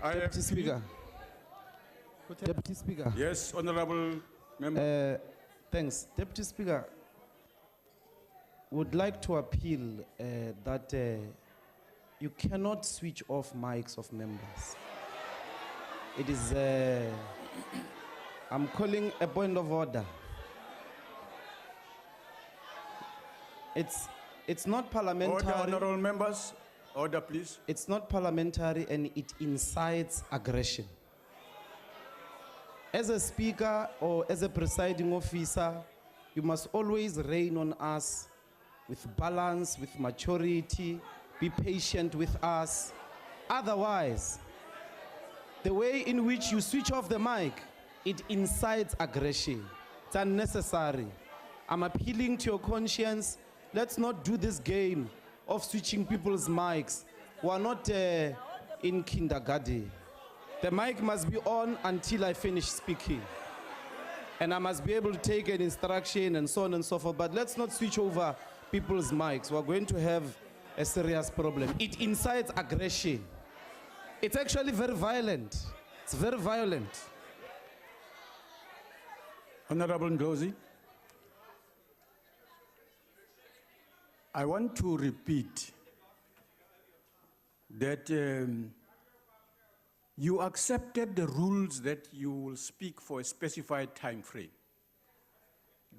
Deputy Speaker. Deputy Speaker. Yes, Honorable Member. Thanks. Deputy Speaker, would like to appeal that you cannot switch off mics of members. It is, I'm calling a point of order. It's not parliamentary. Order, honorable members. Order, please. It's not parliamentary and it incites aggression. As a speaker or as a presiding officer, you must always rein on us with balance, with maturity, be patient with us. Otherwise, the way in which you switch off the mic, it incites aggression. It's unnecessary. I'm appealing to your conscience. Let's not do this game of switching people's mics. We're not in kindergarten. The mic must be on until I finish speaking. And I must be able to take an instruction and so on and so forth. But let's not switch over people's mics. We're going to have a serious problem. It incites aggression. It's actually very violent. It's very violent. Honorable Ndlozi, I want to repeat that you accepted the rules that you will speak for a specified time frame,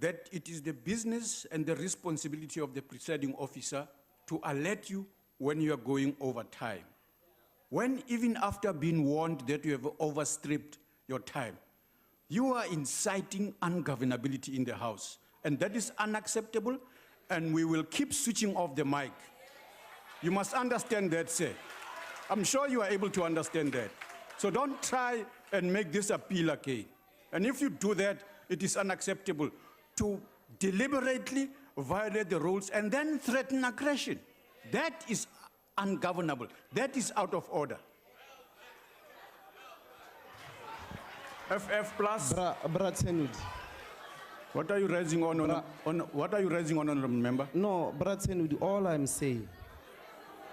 that it is the business and the responsibility of the presiding officer to alert you when you are going over time. When even after being warned that you have overstripped your time, you are inciting ungovernability in the House, and that is unacceptable, and we will keep switching off the mic. You must understand that, sir. I'm sure you are able to understand that. So don't try and make this appeal again. And if you do that, it is unacceptable to deliberately violate the rules and then threaten aggression. That is ungovernable. That is out of order. EFF plus. Tsenoli. What are you raising on what are you raising on, honorable member? No, Tsenoli, all I'm saying,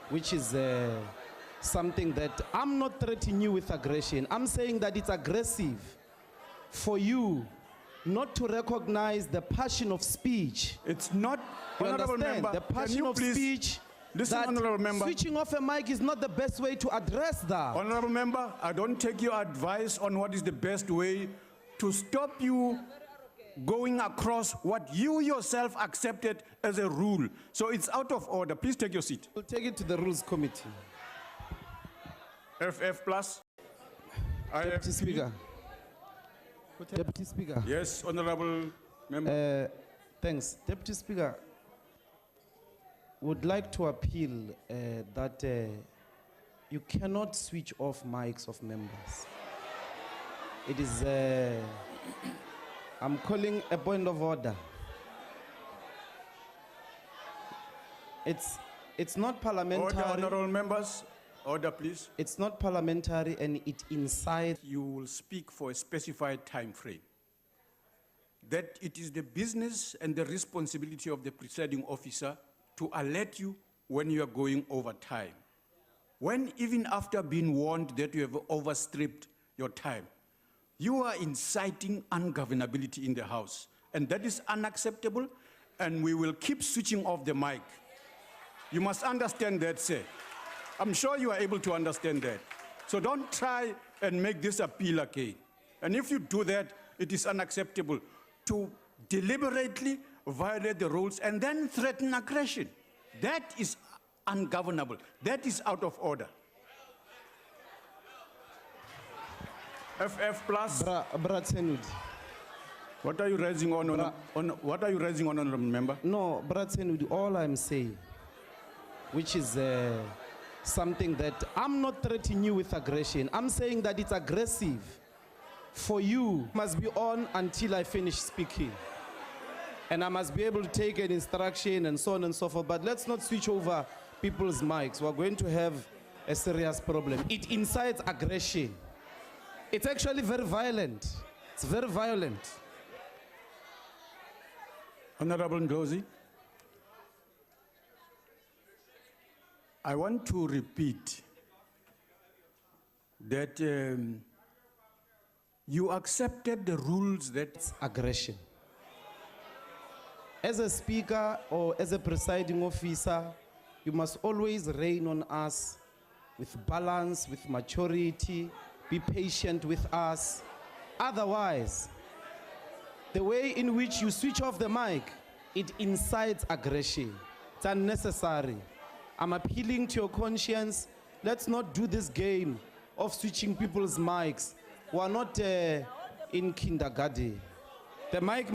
which is something that I'm not threatening you with aggression. I'm saying that it's aggressive for you not to recognize the passion of speech. It's not, you honorable understand? member. The passion of speech. Listen, that honorable member. Switching off a mic is not the best way to address that. Honorable member, I don't take your advice on what is the best way to stop you going across what you yourself accepted as a rule. So it's out of order. Please take your seat. We'll take it to the Rules Committee. EFF plus. Deputy Speaker. Deputy Speaker. Yes, honorable member. Thanks. Deputy Speaker, would like to appeal that you cannot switch off mics of members. It is, I'm calling a point of order. It's not parliamentary. Order, honorable members. Order, please. It's not parliamentary and it incites. You will speak for a specified time frame, that it is the business and the responsibility of the presiding officer to alert you when you are going over time. When even after being warned that you have overstripped your time, you are inciting ungovernability in the House, and that is unacceptable, and we will keep switching off the mic. You must understand that, sir. I'm sure you are able to understand that. So don't try and make this appeal again. And if you do that, it is unacceptable to deliberately violate the rules and then threaten aggression. That is ungovernable. That is out of order. EFF plus. Tsenoli. What are you raising on what are you raising on, honorable member? No, Tsenoli, all I'm saying, which is something that I'm not threatening you with aggression. I'm saying that it's aggressive for you. Must be on until I finish speaking. And I must be able to take an instruction and so on and so forth. But let's not switch over people's mics. We're going to have a serious problem. It incites aggression. It's actually very violent. It's very violent. Honorable Ndlozi, I want to repeat that you accepted the rules that Aggression. As a speaker or as a presiding officer, you must always reign on us with balance, with maturity, be patient with us. Otherwise, the way in which you switch off the mic, it incites aggression. It's unnecessary. I'm appealing to your conscience. Let's not do this game of switching people's mics. We're not in kindergarten. The mic